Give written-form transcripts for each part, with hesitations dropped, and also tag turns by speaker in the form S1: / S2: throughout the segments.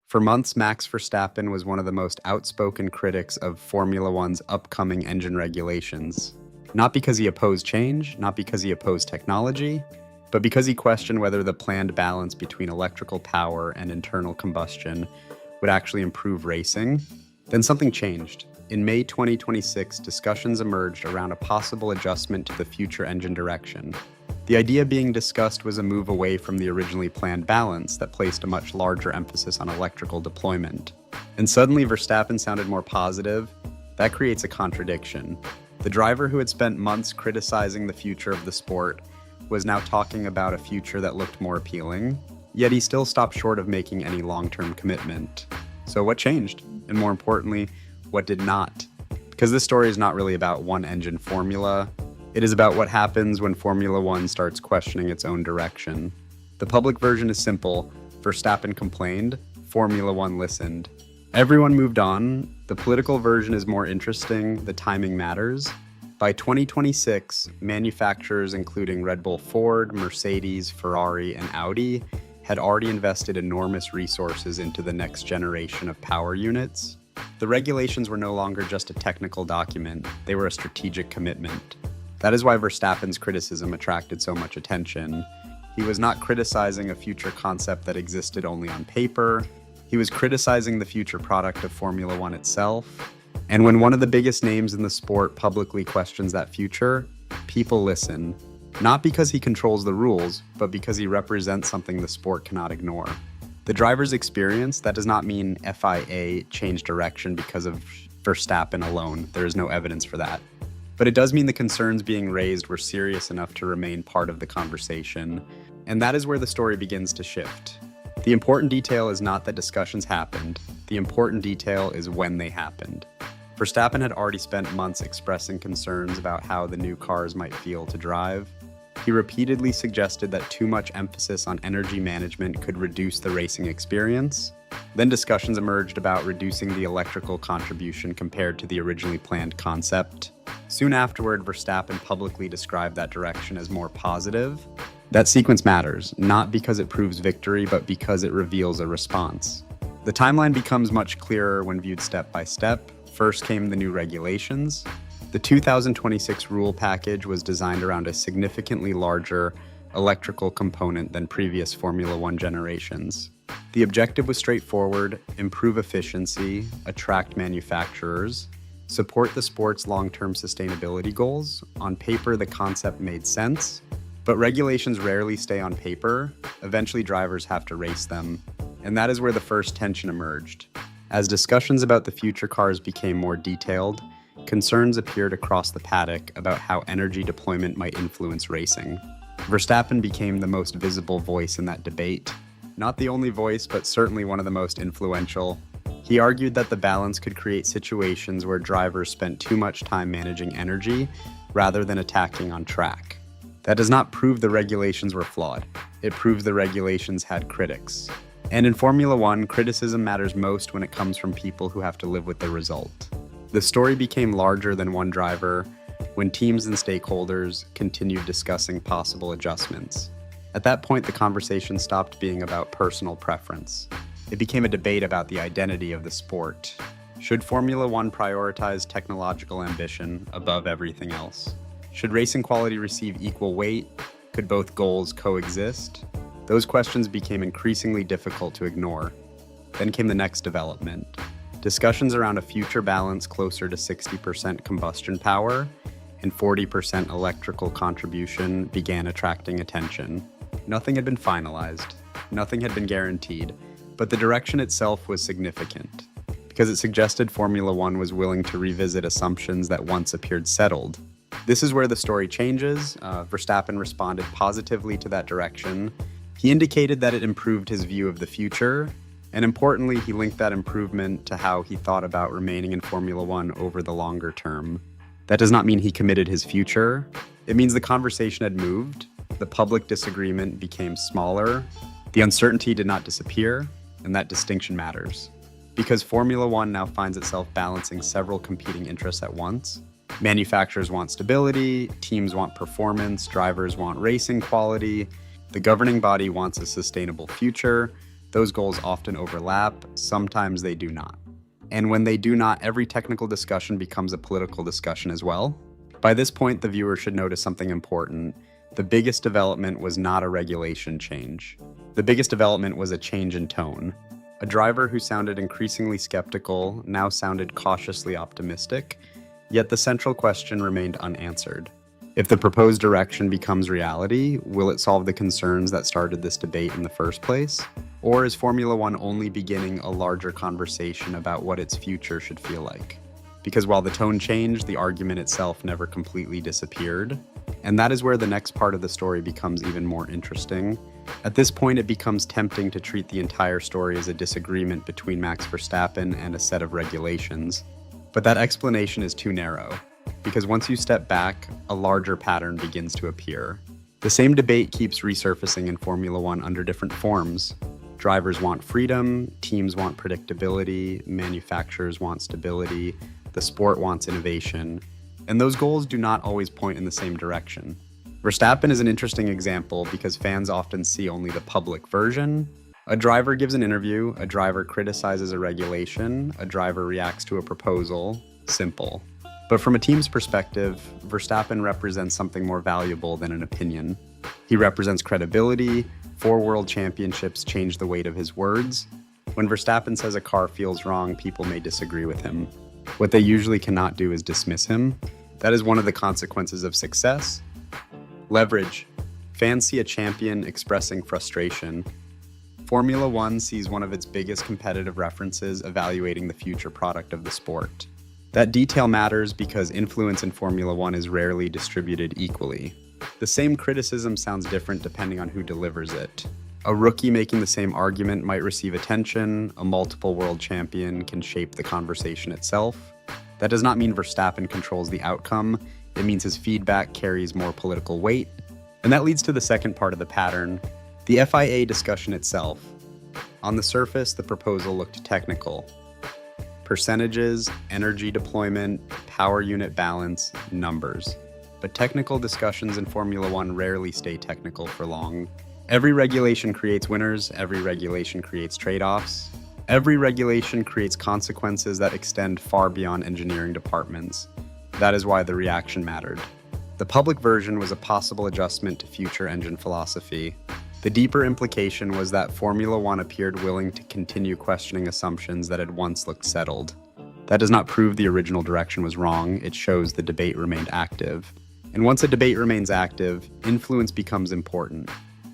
S1: For months, Max Verstappen was one of the most outspoken critics of Formula One's upcoming engine regulations. Not because he opposed change, not because he opposed technology, but because he questioned whether the planned balance between electrical power and internal combustion would actually improve racing. Then something changed. In May 2026, discussions emerged around a possible adjustment to the future engine direction. The idea being discussed was a move away from the originally planned balance that placed a much larger emphasis on electrical deployment. And suddenly Verstappen sounded more positive. That creates a contradiction. The driver who had spent months criticizing the future of the sport was now talking about a future that looked more appealing, yet he still stopped short of making any long-term commitment. So what changed? And more importantly, what did not? Because this story is not really about one engine formula. It is about what happens when Formula One starts questioning its own direction. The public version is simple. Verstappen complained, Formula One listened. Everyone moved on. The political version is more interesting. The timing matters. By 2026, manufacturers including Red Bull, Ford, Mercedes, Ferrari, and Audi had already invested enormous resources into the next generation of power units. The regulations were no longer just a technical document, they were a strategic commitment. That is why Verstappen's criticism attracted so much attention. He was not criticizing a future concept that existed only on paper. He was criticizing the future product of Formula One itself. And when one of the biggest names in the sport publicly questions that future, people listen. Not because he controls the rules, but because he represents something the sport cannot ignore. The driver's experience, that does not mean FIA changed direction because of Verstappen alone. There is no evidence for that. But it does mean the concerns being raised were serious enough to remain part of the conversation. And that is where the story begins to shift. The important detail is not that discussions happened. The important detail is when they happened. Verstappen had already spent months expressing concerns about how the new cars might feel to drive. He repeatedly suggested that too much emphasis on energy management could reduce the racing experience. Then discussions emerged about reducing the electrical contribution compared to the originally planned concept. Soon afterward, Verstappen publicly described that direction as more positive. That sequence matters, not because it proves victory, but because it reveals a response. The timeline becomes much clearer when viewed step by step. First came the new regulations. The 2026 rule package was designed around a significantly larger electrical component than previous Formula One generations. The objective was straightforward: improve efficiency, attract manufacturers, support the sport's long-term sustainability goals. On paper, the concept made sense, but regulations rarely stay on paper. Eventually, drivers have to race them, and that is where the first tension emerged. As discussions about the future cars became more detailed, concerns appeared across the paddock about how energy deployment might influence racing. Verstappen became the most visible voice in that debate. Not the only voice, but certainly one of the most influential. He argued that the balance could create situations where drivers spent too much time managing energy rather than attacking on track. That does not prove the regulations were flawed. It proves the regulations had critics. And in Formula One, criticism matters most when it comes from people who have to live with the result. The story became larger than one driver when teams and stakeholders continued discussing possible adjustments. At that point, the conversation stopped being about personal preference. It became a debate about the identity of the sport. Should Formula One prioritize technological ambition above everything else? Should racing quality receive equal weight? Could both goals coexist? Those questions became increasingly difficult to ignore. Then came the next development. Discussions around a future balance closer to 60% combustion power and 40% electrical contribution began attracting attention. Nothing had been finalized, nothing had been guaranteed, but the direction itself was significant because it suggested Formula One was willing to revisit assumptions that once appeared settled. This is where the story changes. Verstappen responded positively to that direction. He indicated that it improved his view of the future, and importantly, he linked that improvement to how he thought about remaining in Formula One over the longer term. That does not mean he committed his future. It means the conversation had moved, the public disagreement became smaller, the uncertainty did not disappear, and that distinction matters. Because Formula One now finds itself balancing several competing interests at once. Manufacturers want stability, teams want performance, drivers want racing quality, the governing body wants a sustainable future, Those goals often overlap, sometimes they do not. And when they do not, every technical discussion becomes a political discussion as well. By this point, the viewer should notice something important. The biggest development was not a regulation change. The biggest development was a change in tone. A driver who sounded increasingly skeptical now sounded cautiously optimistic, yet the central question remained unanswered. If the proposed direction becomes reality, will it solve the concerns that started this debate in the first place? Or is Formula One only beginning a larger conversation about what its future should feel like? Because while the tone changed, the argument itself never completely disappeared. And that is where the next part of the story becomes even more interesting. At this point, it becomes tempting to treat the entire story as a disagreement between Max Verstappen and a set of regulations. But that explanation is too narrow, because once you step back, a larger pattern begins to appear. The same debate keeps resurfacing in Formula One under different forms. Drivers want freedom, teams want predictability, manufacturers want stability, the sport wants innovation, and those goals do not always point in the same direction. Verstappen is an interesting example because fans often see only the public version. A driver gives an interview, a driver criticizes a regulation, a driver reacts to a proposal. Simple. But from a team's perspective, Verstappen represents something more valuable than an opinion. He represents credibility. 4 world championships change the weight of his words. When Verstappen says a car feels wrong, people may disagree with him. What they usually cannot do is dismiss him. That is one of the consequences of success. Leverage. Fans see a champion expressing frustration. Formula One sees one of its biggest competitive references evaluating the future product of the sport. That detail matters because influence in Formula One is rarely distributed equally. The same criticism sounds different depending on who delivers it. A rookie making the same argument might receive attention, a multiple world champion can shape the conversation itself. That does not mean Verstappen controls the outcome, it means his feedback carries more political weight. And that leads to the second part of the pattern, the FIA discussion itself. On the surface, the proposal looked technical. Percentages, energy deployment, power unit balance, numbers. But technical discussions in Formula One rarely stay technical for long. Every regulation creates winners, every regulation creates trade-offs. Every regulation creates consequences that extend far beyond engineering departments. That is why the reaction mattered. The public version was a possible adjustment to future engine philosophy. The deeper implication was that Formula One appeared willing to continue questioning assumptions that had once looked settled. That does not prove the original direction was wrong, it shows the debate remained active. And once a debate remains active, influence becomes important.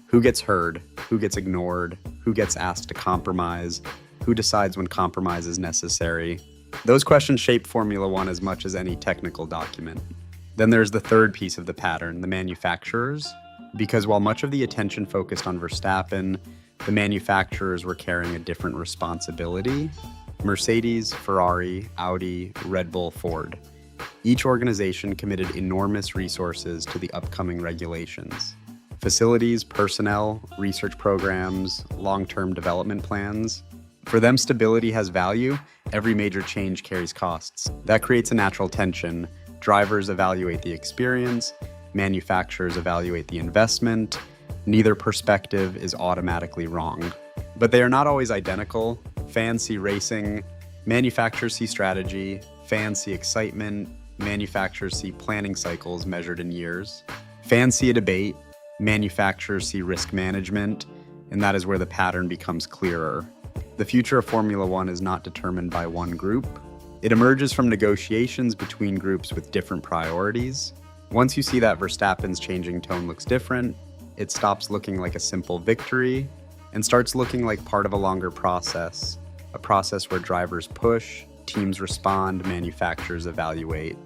S1: Who gets heard? Who gets ignored? Who gets asked to compromise? Who decides when compromise is necessary? Those questions shape Formula One as much as any technical document. Then there's the third piece of the pattern, the manufacturers. Because while much of the attention focused on Verstappen, the manufacturers were carrying a different responsibility. Mercedes, Ferrari, Audi, Red Bull, Ford. Each organization committed enormous resources to the upcoming regulations. Facilities, personnel, research programs, long-term development plans. For them, stability has value. Every major change carries costs. That creates a natural tension. Drivers evaluate the experience. Manufacturers evaluate the investment. Neither perspective is automatically wrong. But they are not always identical. Fans see racing. Manufacturers see strategy. Fans see excitement. Manufacturers see planning cycles measured in years. Fans see a debate. Manufacturers see risk management. And that is where the pattern becomes clearer. The future of Formula One is not determined by one group. It emerges from negotiations between groups with different priorities. Once you see that Verstappen's changing tone looks different, it stops looking like a simple victory and starts looking like part of a longer process, a process where drivers push, teams respond, manufacturers evaluate.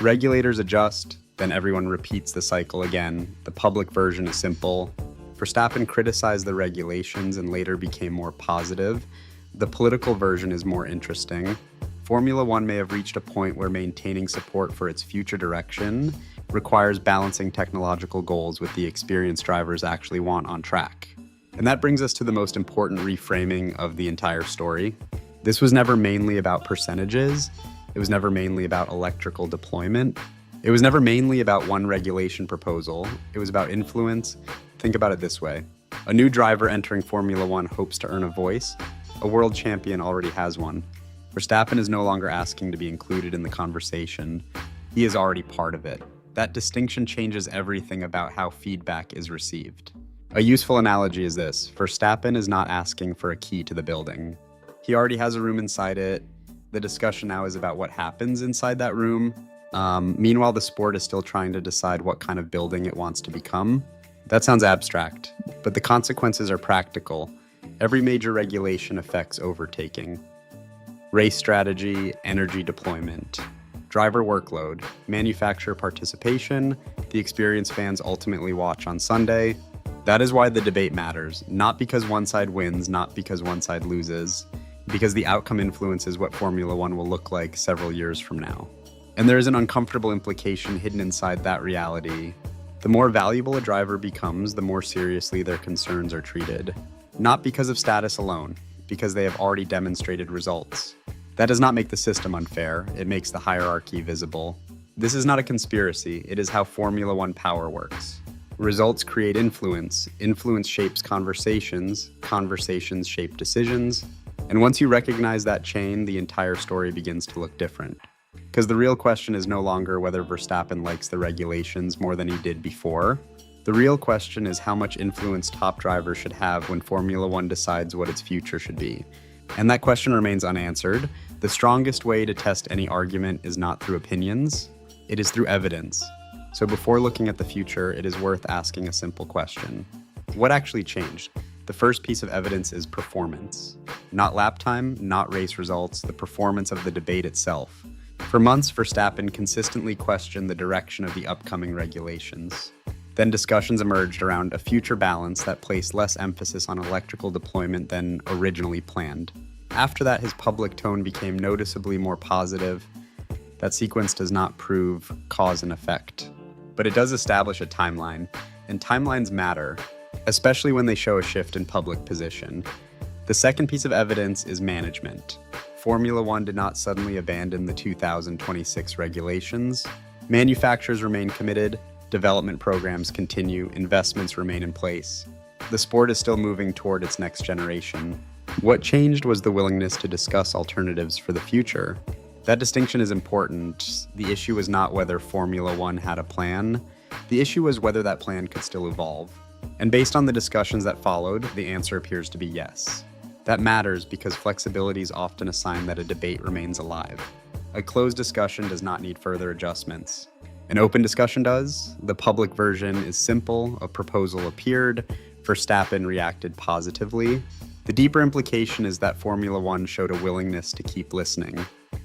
S1: Regulators adjust, then everyone repeats the cycle again. The public version is simple. Verstappen criticized the regulations and later became more positive. The political version is more interesting. Formula One may have reached a point where maintaining support for its future direction requires balancing technological goals with the experienced drivers actually want on track. And that brings us to the most important reframing of the entire story. This was never mainly about percentages. It was never mainly about electrical deployment. It was never mainly about one regulation proposal. It was about influence. Think about it this way. A new driver entering Formula One hopes to earn a voice. A world champion already has one. Verstappen is no longer asking to be included in the conversation. He is already part of it. That distinction changes everything about how feedback is received. A useful analogy is this: Verstappen is not asking for a key to the building. He already has a room inside it. The discussion now is about what happens inside that room. Meanwhile, the sport is still trying to decide what kind of building it wants to become. That sounds abstract, but the consequences are practical. Every major regulation affects overtaking. Race strategy, energy deployment, driver workload, manufacturer participation, the experience fans ultimately watch on Sunday. That is why the debate matters, not because one side wins, not because one side loses, because the outcome influences what Formula One will look like several years from now. And there is an uncomfortable implication hidden inside that reality. The more valuable a driver becomes, the more seriously their concerns are treated. Not because of status alone, because they have already demonstrated results. That does not make the system unfair, it makes the hierarchy visible. This is not a conspiracy, it is how Formula One power works. Results create influence, influence shapes conversations, conversations shape decisions, and once you recognize that chain, the entire story begins to look different. Because the real question is no longer whether Verstappen likes the regulations more than he did before. The real question is how much influence top drivers should have when Formula One decides what its future should be. And that question remains unanswered. The strongest way to test any argument is not through opinions, it is through evidence. So before looking at the future, it is worth asking a simple question. What actually changed? The first piece of evidence is performance. Not lap time, not race results, the performance of the debate itself. For months, Verstappen consistently questioned the direction of the upcoming regulations. Then discussions emerged around a future balance that placed less emphasis on electrical deployment than originally planned. After that, his public tone became noticeably more positive. That sequence does not prove cause and effect, but it does establish a timeline, and timelines matter, especially when they show a shift in public position. The second piece of evidence is management. Formula One did not suddenly abandon the 2026 regulations. Manufacturers remain committed, development programs continue, investments remain in place. The sport is still moving toward its next generation. What changed was the willingness to discuss alternatives for the future. That distinction is important. The issue was not whether Formula One had a plan. The issue was whether that plan could still evolve. And based on the discussions that followed, the answer appears to be yes. That matters because flexibility is often a sign that a debate remains alive. A closed discussion does not need further adjustments. An open discussion does. The public version is simple. A proposal appeared. Verstappen reacted positively. The deeper implication is that Formula One showed a willingness to keep listening.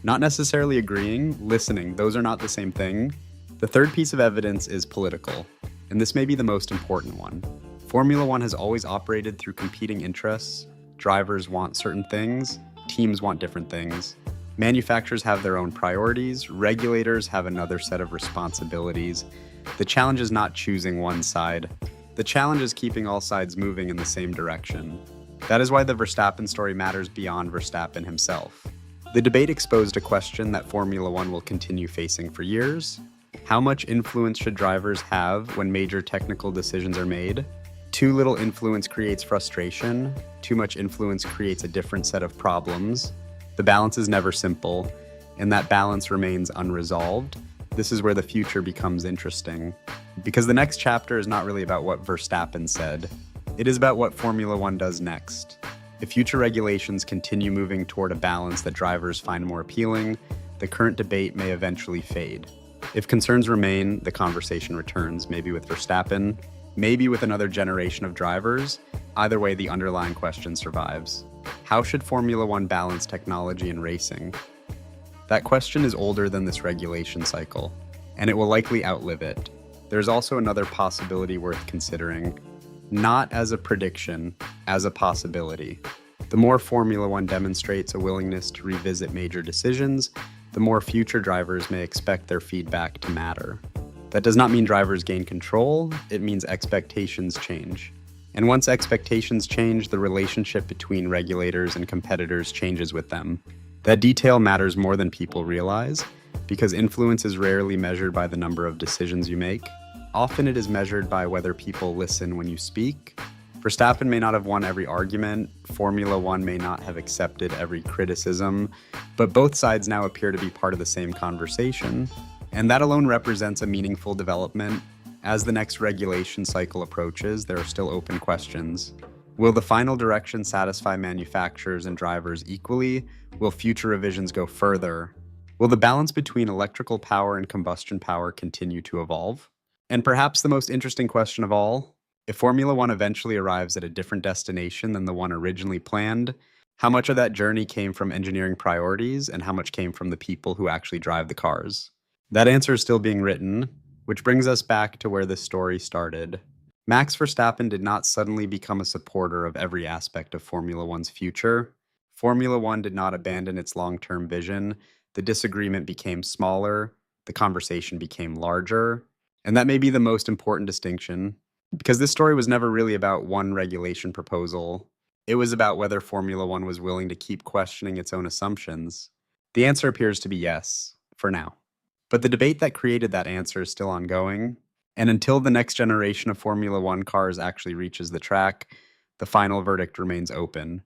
S1: Not necessarily agreeing, listening. Those are not the same thing. The third piece of evidence is political, and this may be the most important one. Formula One has always operated through competing interests. Drivers want certain things, teams want different things. Manufacturers have their own priorities, regulators have another set of responsibilities. The challenge is not choosing one side. The challenge is keeping all sides moving in the same direction. That is why the Verstappen story matters beyond Verstappen himself. The debate exposed a question that Formula One will continue facing for years. How much influence should drivers have when major technical decisions are made? Too little influence creates frustration. Too much influence creates a different set of problems. The balance is never simple, and that balance remains unresolved. This is where the future becomes interesting. Because the next chapter is not really about what Verstappen said. It is about what Formula One does next. If future regulations continue moving toward a balance that drivers find more appealing, the current debate may eventually fade. If concerns remain, the conversation returns, maybe with Verstappen, maybe with another generation of drivers. Either way, the underlying question survives. How should Formula One balance technology and racing? That question is older than this regulation cycle, and it will likely outlive it. There's also another possibility worth considering, not as a prediction, as a possibility. The more Formula One demonstrates a willingness to revisit major decisions, the more future drivers may expect their feedback to matter. That does not mean drivers gain control, it means expectations change. And once expectations change, the relationship between regulators and competitors changes with them. That detail matters more than people realize, because influence is rarely measured by the number of decisions you make. Often it is measured by whether people listen when you speak. Verstappen may not have won every argument, Formula One may not have accepted every criticism, but both sides now appear to be part of the same conversation, and that alone represents a meaningful development. As the next regulation cycle approaches, there are still open questions. Will the final direction satisfy manufacturers and drivers equally? Will future revisions go further? Will the balance between electrical power and combustion power continue to evolve? And perhaps the most interesting question of all, if Formula One eventually arrives at a different destination than the one originally planned, how much of that journey came from engineering priorities and how much came from the people who actually drive the cars? That answer is still being written, which brings us back to where this story started. Max Verstappen did not suddenly become a supporter of every aspect of Formula One's future. Formula One did not abandon its long-term vision. The disagreement became smaller, the conversation became larger, and that may be the most important distinction, because this story was never really about one regulation proposal. It was about whether Formula One was willing to keep questioning its own assumptions. The answer appears to be yes, for now. But the debate that created that answer is still ongoing, and until the next generation of Formula One cars actually reaches the track, the final verdict remains open.